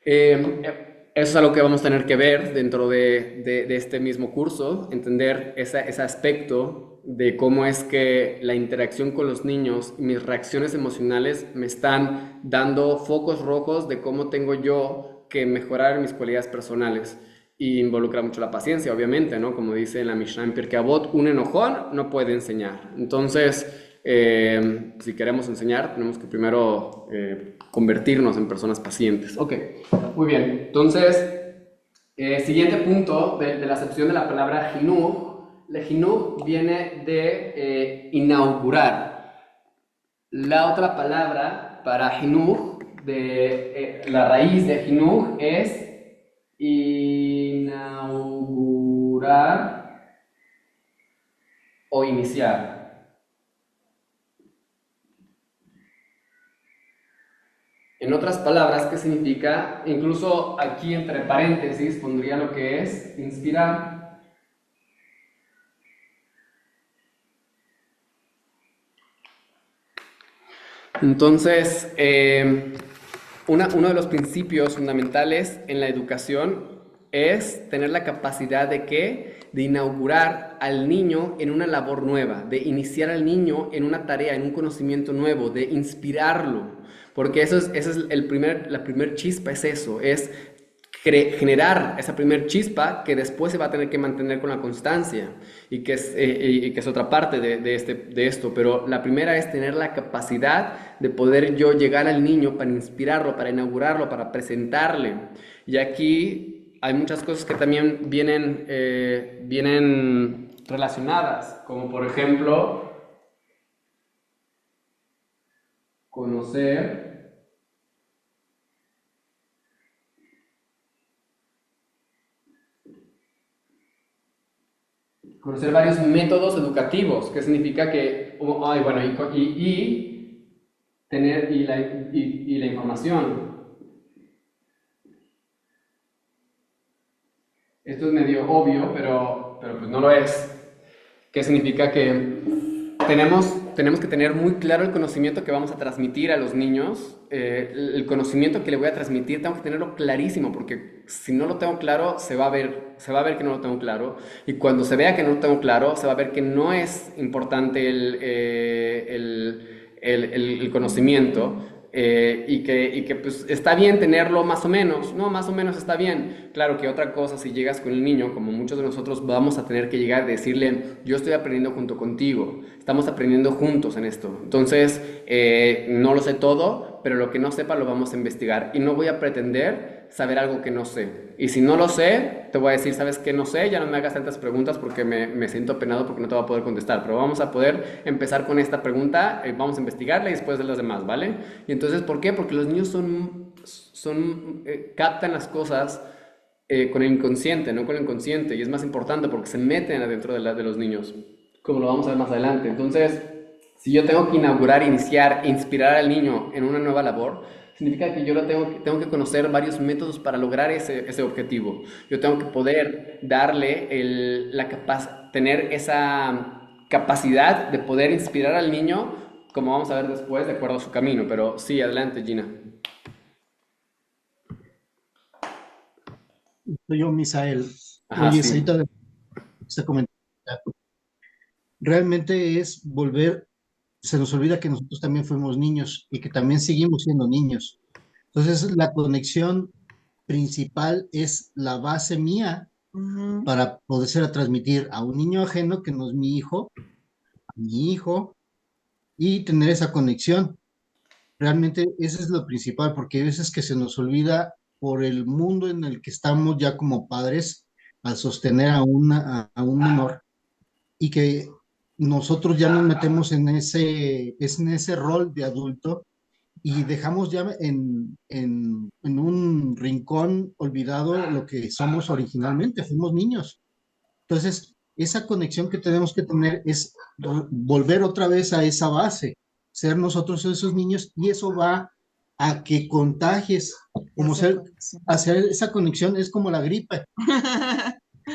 eso es algo que vamos a tener que ver dentro de este mismo curso, entender ese aspecto de cómo es que la interacción con los niños y mis reacciones emocionales me están dando focos rojos de cómo tengo yo que mejorar mis cualidades personales. Y involucra mucho la paciencia, obviamente, ¿no? Como dice en la Mishnah en Pirkei Avot, un enojón no puede enseñar. Entonces, si queremos enseñar, tenemos que primero convertirnos en personas pacientes. Ok, muy bien. Entonces, siguiente punto de la acepción de la palabra jinuj. La jinuj viene de inaugurar. La otra palabra para jinuj, la raíz de jinuj es inaugurar o iniciar. En otras palabras, ¿qué significa? Incluso aquí entre paréntesis pondría lo que es inspirar. Entonces, uno de los principios fundamentales en la educación es tener la capacidad de ¿qué? De inaugurar al niño en una labor nueva, de iniciar al niño en una tarea, en un conocimiento nuevo, de inspirarlo. Porque esa es la primer chispa, es eso, es generar esa primer chispa que después se va a tener que mantener con la constancia y que es otra parte de esto, pero la primera es tener la capacidad de poder yo llegar al niño para inspirarlo, para inaugurarlo, para presentarle. Y aquí hay muchas cosas que también vienen relacionadas, como por ejemplo conocer varios métodos educativos, que significa que, bueno, tener la información. Esto es medio obvio, pero pues no lo es. Que significa que tenemos que tener muy claro el conocimiento que vamos a transmitir a los niños. El conocimiento que le voy a transmitir tengo que tenerlo clarísimo, porque si no lo tengo claro, se va a ver que no lo tengo claro. Y cuando se vea que no lo tengo claro, se va a ver que no es importante el conocimiento. Y que pues está bien tenerlo más o menos, no, más o menos está bien. Claro que otra cosa, si llegas con el niño, como muchos de nosotros vamos a tener que llegar y decirle, yo estoy aprendiendo junto contigo, estamos aprendiendo juntos en esto. Entonces, no lo sé todo, pero lo que no sepa lo vamos a investigar y no voy a pretender saber algo que no sé. Y si no lo sé, te voy a decir, ¿sabes qué? No sé, ya no me hagas tantas preguntas porque me siento penado porque no te voy a poder contestar, pero vamos a poder empezar con esta pregunta, vamos a investigarla y después de las demás, ¿vale? Y entonces, ¿por qué? Porque los niños captan las cosas con el inconsciente, no con el inconsciente, y es más importante porque se meten adentro de los niños, como lo vamos a ver más adelante. Entonces, si yo tengo que inaugurar, iniciar, inspirar al niño en una nueva labor, significa que yo tengo que conocer varios métodos para lograr ese objetivo. Yo tengo que poder darle tener esa capacidad de poder inspirar al niño, como vamos a ver después, de acuerdo a su camino. Pero sí, adelante, Gina. Soy yo, Misael. Ajá, Oye, sí. Saita, este comentario realmente es volver, se nos olvida que nosotros también fuimos niños y que también seguimos siendo niños. Entonces, la conexión principal es la base mía Ujú. para poder transmitir a un niño ajeno que no es mi hijo, a mi hijo, y tener esa conexión. Realmente eso es lo principal, porque hay veces que se nos olvida por el mundo en el que estamos ya como padres al sostener a un menor y que nosotros ya nos metemos en ese rol de adulto y dejamos ya en un rincón olvidado lo que somos originalmente, fuimos niños. Entonces, esa conexión que tenemos que tener es volver otra vez a esa base, ser nosotros esos niños, y eso va a que contagies, como Esa ser, conexión. hacer esa conexión es como la gripe,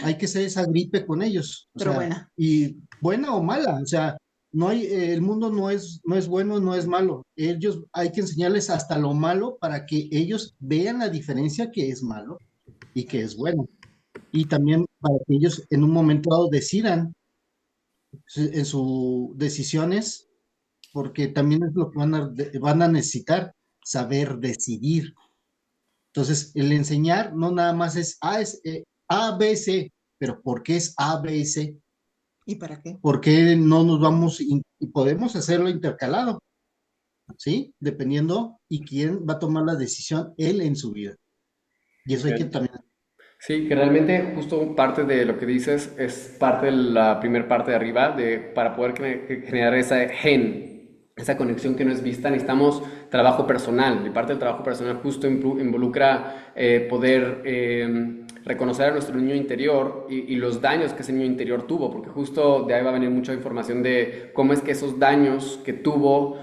hay que hacer esa gripe con ellos, o Pero sea, buena. y buena o mala, o sea, no hay, el mundo no es bueno, no es malo, ellos hay que enseñarles hasta lo malo para que ellos vean la diferencia que es malo y que es bueno, y también para que ellos en un momento dado decidan en sus decisiones, porque también es lo que van a necesitar, saber decidir. Entonces, el enseñar no nada más es, A, B, C, pero ¿por qué es A, B, C? ¿Y para qué? ¿Por qué no nos vamos y podemos hacerlo intercalado? ¿Sí? Dependiendo y quién va a tomar la decisión él en su vida. Y eso hay que también. Sí, que realmente justo parte de lo que dices es parte de la primera parte de arriba, para poder generar esa esa conexión que no es vista, necesitamos trabajo personal. Y parte del trabajo personal justo involucra poder reconocer a nuestro niño interior y los daños que ese niño interior tuvo, porque justo de ahí va a venir mucha información de cómo es que esos daños que tuvo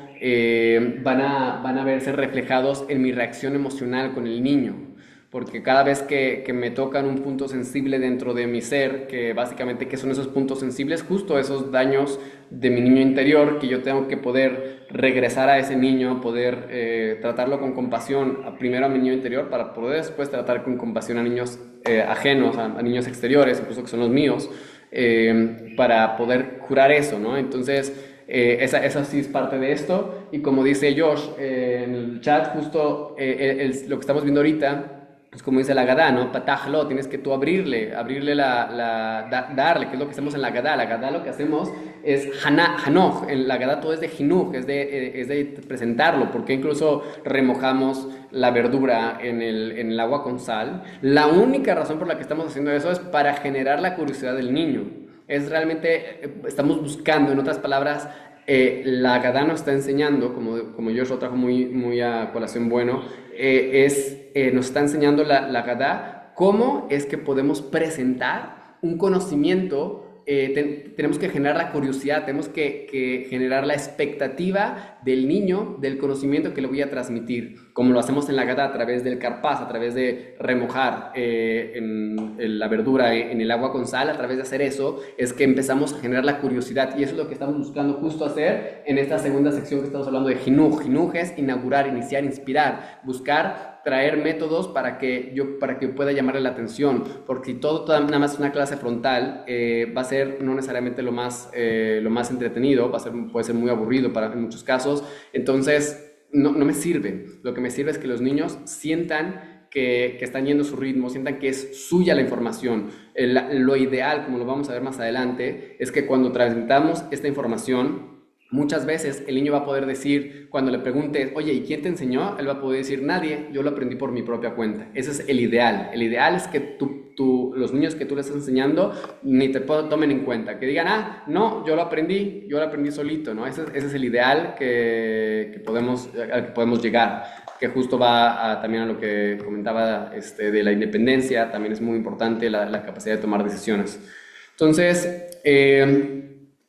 van a verse reflejados en mi reacción emocional con el niño. Porque cada vez que me tocan un punto sensible dentro de mi ser, que básicamente, ¿qué son esos puntos sensibles? Justo esos daños de mi niño interior, que yo tengo que poder regresar a ese niño, poder tratarlo con compasión, primero a mi niño interior, para poder después tratar con compasión a niños ajenos, a niños exteriores, incluso que son los míos, para poder curar eso, ¿no? Entonces, esa sí es parte de esto. Y como dice Josh en el chat, justo lo que estamos viendo ahorita, pues como dice la Gadá, ¿no? Patajlo, tienes que tú darle, que es lo que hacemos en la Gadá. La Gadá lo que hacemos es Hanoj, en la Gadá todo es de Jinuj, es de presentarlo, porque incluso remojamos la verdura en el agua con sal. La única razón por la que estamos haciendo eso es para generar la curiosidad del niño. Es realmente, estamos buscando, en otras palabras, la Gadá nos está enseñando, como Josh lo trajo muy a colación bueno, nos está enseñando la Gadá cómo es que podemos presentar un conocimiento. Tenemos que generar la curiosidad, tenemos que generar la expectativa del niño, del conocimiento que le voy a transmitir, como lo hacemos en la Gadá a través del carpaz, a través de remojar la verdura en el agua con sal. A través de hacer eso es que empezamos a generar la curiosidad, y eso es lo que estamos buscando justo hacer en esta segunda sección que estamos hablando de Jinuj. Jinuj es inaugurar, iniciar, inspirar, buscar traer métodos para que pueda llamarle la atención, porque si todo nada más es una clase frontal, va a ser no necesariamente lo más entretenido, puede ser muy aburrido en muchos casos. Entonces no me sirve. Lo que me sirve es que los niños sientan que están yendo a su ritmo, sientan que es suya la información. Lo ideal, como lo vamos a ver más adelante, es que cuando transmitamos esta información, muchas veces el niño va a poder decir, cuando le preguntes, oye, ¿y quién te enseñó? Él va a poder decir, nadie, yo lo aprendí por mi propia cuenta. Ese es el ideal. El ideal es que los niños que tú les estás enseñando ni te tomen en cuenta, que digan, no, yo lo aprendí solito, ¿no? Ese es el ideal al que podemos llegar, que justo va también a lo que comentaba de la independencia. También es muy importante la capacidad de tomar decisiones. Entonces,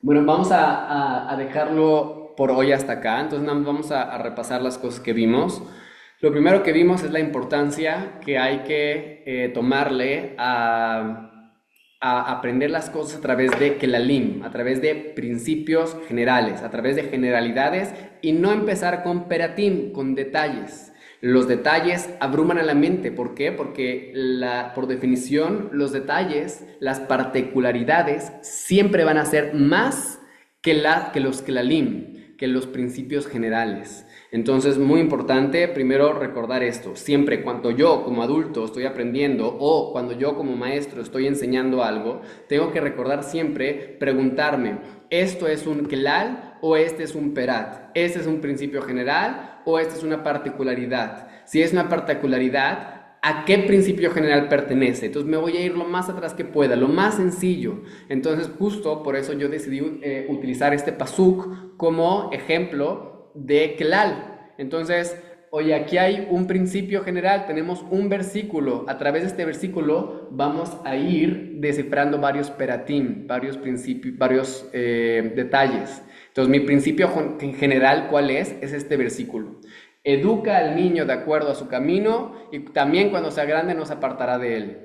bueno, vamos a dejarlo por hoy hasta acá. Entonces vamos a repasar las cosas que vimos. Lo primero que vimos es la importancia que hay que tomarle a aprender las cosas a través de Kelalim, a través de principios generales, a través de generalidades, y no empezar con peratim, con detalles. Los detalles abruman a la mente. ¿Por qué? Porque por definición los detalles, las particularidades, siempre van a ser más que los Kelalim, que los principios generales. Entonces, muy importante primero recordar esto. Siempre cuando yo como adulto estoy aprendiendo, o cuando yo como maestro estoy enseñando algo, tengo que recordar siempre preguntarme, ¿esto es un kelal o este es un perat? ¿Este es un principio general o esta es una particularidad? Si es una particularidad, ¿a qué principio general pertenece? Entonces me voy a ir lo más atrás que pueda, lo más sencillo. Entonces justo por eso yo decidí utilizar este pasuk como ejemplo de kelal. Entonces, oye, aquí hay un principio general, tenemos un versículo. A través de este versículo vamos a ir descifrando varios peratim, varios principios, varios detalles. Entonces, mi principio en general, ¿cuál es? Es este versículo. Educa al niño de acuerdo a su camino, y también cuando sea grande no se apartará de él.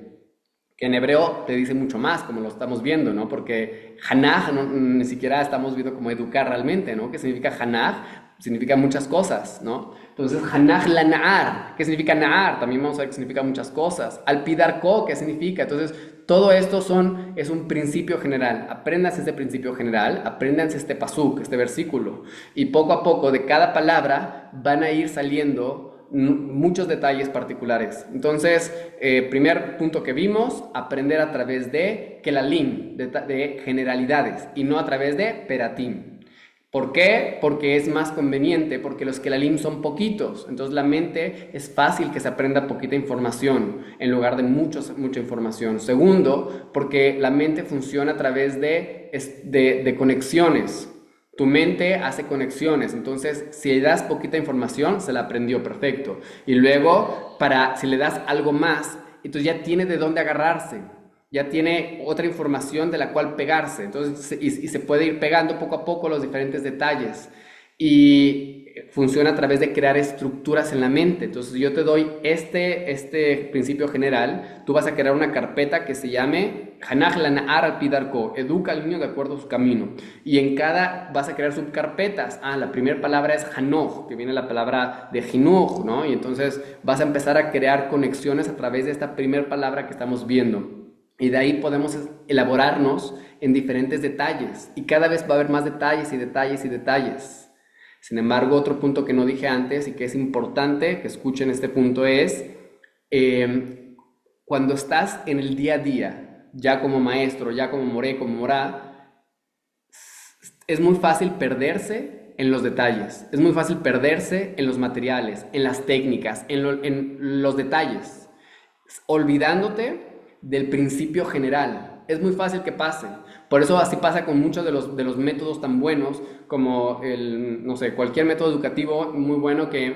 Que en hebreo te dice mucho más, como lo estamos viendo, ¿no? Porque hanaj ni siquiera estamos viendo como educar realmente, ¿no? ¿Qué significa hanaj? Significa muchas cosas, ¿no? Entonces, hanaj la na'ar. ¿Qué significa na'ar? También vamos a ver que significa muchas cosas. Al pidarko, ¿qué significa? Entonces, todo esto es un principio general. Apréndanse este principio general, apréndanse este pasuk, este versículo. Y poco a poco, de cada palabra, van a ir saliendo muchos detalles particulares. Entonces, primer punto que vimos, aprender a través de Kelalim, de generalidades, y no a través de Peratim. ¿Por qué? Porque es más conveniente, porque los Kelalim son poquitos, entonces la mente es fácil que se aprenda poquita información en lugar de mucha información. Segundo, porque la mente funciona a través de conexiones. Tu mente hace conexiones, entonces si le das poquita información, se la aprendió perfecto. Y luego, si le das algo más, entonces ya tiene de dónde agarrarse. Ya tiene otra información de la cual pegarse, entonces, y se puede ir pegando poco a poco los diferentes detalles, y funciona a través de crear estructuras en la mente. Entonces yo te doy este principio general, tú vas a crear una carpeta que se llame Hanaj Lana'ar al Pidarko, educa al niño de acuerdo a su camino, y en cada vas a crear subcarpetas. La primera palabra es Hanoj, que viene la palabra de Jinuj, ¿no? Y entonces vas a empezar a crear conexiones a través de esta primera palabra que estamos viendo. Y de ahí podemos elaborarnos en diferentes detalles. Y cada vez va a haber más detalles y detalles y detalles. Sin embargo, otro punto que no dije antes y que es importante que escuchen este punto es, cuando estás en el día a día, ya como maestro, ya como moré, como morá, es muy fácil perderse en los detalles. Es muy fácil perderse en los materiales, en las técnicas, en los detalles, olvidándote del principio general. Es muy fácil que pase. Por eso así pasa con muchos de los métodos tan buenos como cualquier método educativo muy bueno que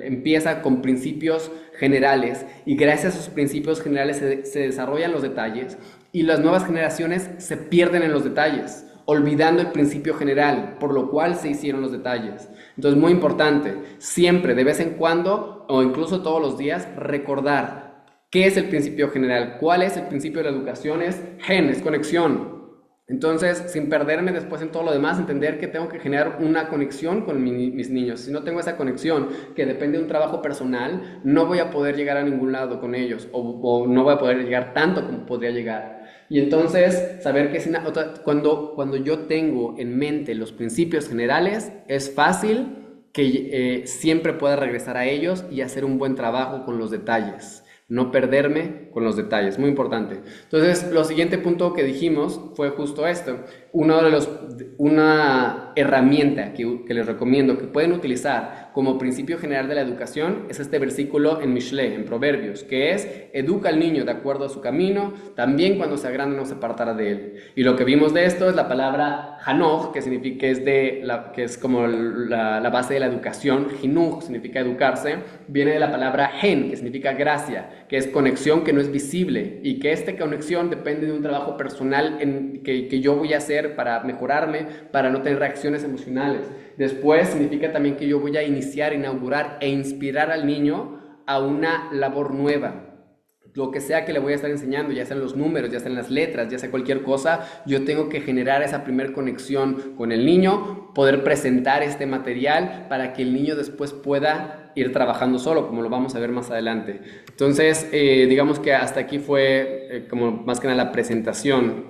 empieza con principios generales, y gracias a esos principios generales se desarrollan los detalles, y las nuevas generaciones se pierden en los detalles, olvidando el principio general, por lo cual se hicieron los detalles. Entonces, muy importante, siempre, de vez en cuando, o incluso todos los días, recordar ¿qué es el principio general? ¿Cuál es el principio de la educación? Es conexión. Entonces, sin perderme después en todo lo demás, entender que tengo que generar una conexión con mis niños. Si no tengo esa conexión, que depende de un trabajo personal, no voy a poder llegar a ningún lado con ellos, o no voy a poder llegar tanto como podría llegar. Y entonces, saber que cuando yo tengo en mente los principios generales, es fácil que siempre pueda regresar a ellos y hacer un buen trabajo con los detalles. No perderme con los detalles, muy importante. Entonces, lo siguiente punto que dijimos fue justo esto. Una herramienta que les recomiendo que pueden utilizar como principio general de la educación es este versículo en Mishle, en Proverbios, que es: educa al niño de acuerdo a su camino, también cuando sea grande no se apartará de él. Y lo que vimos de esto es la palabra Hanoj, que significa que es como la base de la educación. Jinuj significa educarse, viene de la palabra Hen, que significa gracia, que es conexión que no es visible, y que esta conexión depende de un trabajo personal que yo voy a hacer para mejorarme, para no tener reacciones emocionales. Después significa también que yo voy a inaugurar e inspirar al niño a una labor nueva. Lo que sea que le voy a estar enseñando, ya sean los números, ya sean las letras, ya sea cualquier cosa, yo tengo que generar esa primer conexión con el niño, poder presentar este material para que el niño después pueda ir trabajando solo, como lo vamos a ver más adelante. Entonces, digamos que hasta aquí fue como más que nada la presentación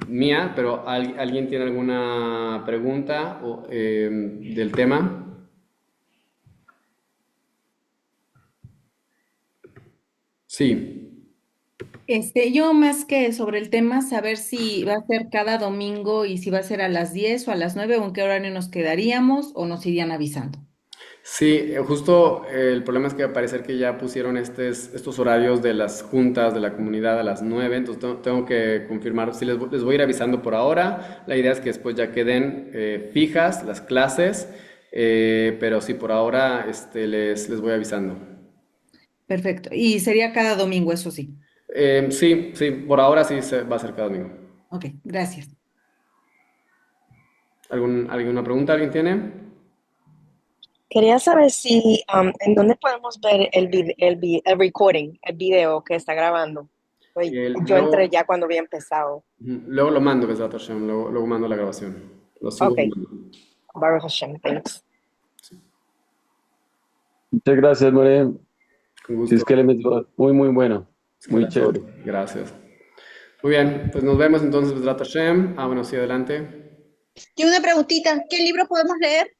mía, pero ¿alguien tiene alguna pregunta del tema? Sí. Yo más que sobre el tema, saber si va a ser cada domingo y si va a ser a las 10 o a las 9 o en qué horario nos quedaríamos o nos irían avisando. Sí, justo el problema es que va a parecer que ya pusieron estos horarios de las juntas de la comunidad a las 9, entonces tengo que confirmar. Sí, les voy a ir avisando por ahora. La idea es que después ya queden fijas las clases, pero sí, por ahora les voy avisando. Perfecto. Y sería cada domingo, eso sí. Sí, por ahora sí va a ser cada domingo. Ok, gracias. ¿Alguna pregunta alguien tiene? Quería saber si en dónde podemos ver el recording, el video que está grabando. Pues, yo entré ya cuando había empezado. Luego lo mando, Besat Hashem, luego mando la grabación. Lo sigo mandando. Baruch Hashem, thanks. Muchas gracias, More. Con gusto. Sí, es que le metió muy, muy bueno. Muy chévere. Gracias. Muy bien, pues nos vemos entonces, Besat Hashem. Bueno, sí, adelante. Y una preguntita, ¿qué libro podemos leer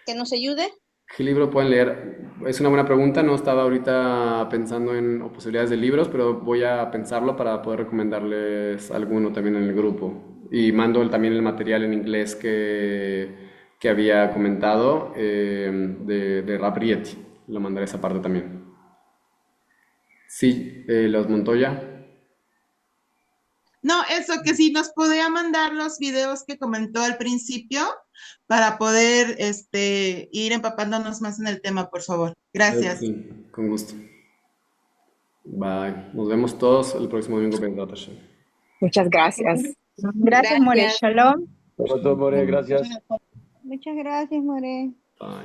que nos ayude? ¿Qué libro pueden leer? es una buena pregunta. No estaba ahorita pensando en posibilidades de libros, pero voy a pensarlo para poder recomendarles alguno también en el grupo. Y mando también el material en inglés que había comentado de Rap Rieti. Lo mandaré esa parte también. Sí, los Montoya. No, eso, que si nos podía mandar los videos que comentó al principio para poder ir empapándonos más en el tema, por favor. Gracias. Sí, con gusto. Bye. Nos vemos todos el próximo domingo. Bezrat Hashem. Muchas gracias. Gracias, More. Gracias. Shalom. Todo, More, gracias. Muchas gracias, More. Bye.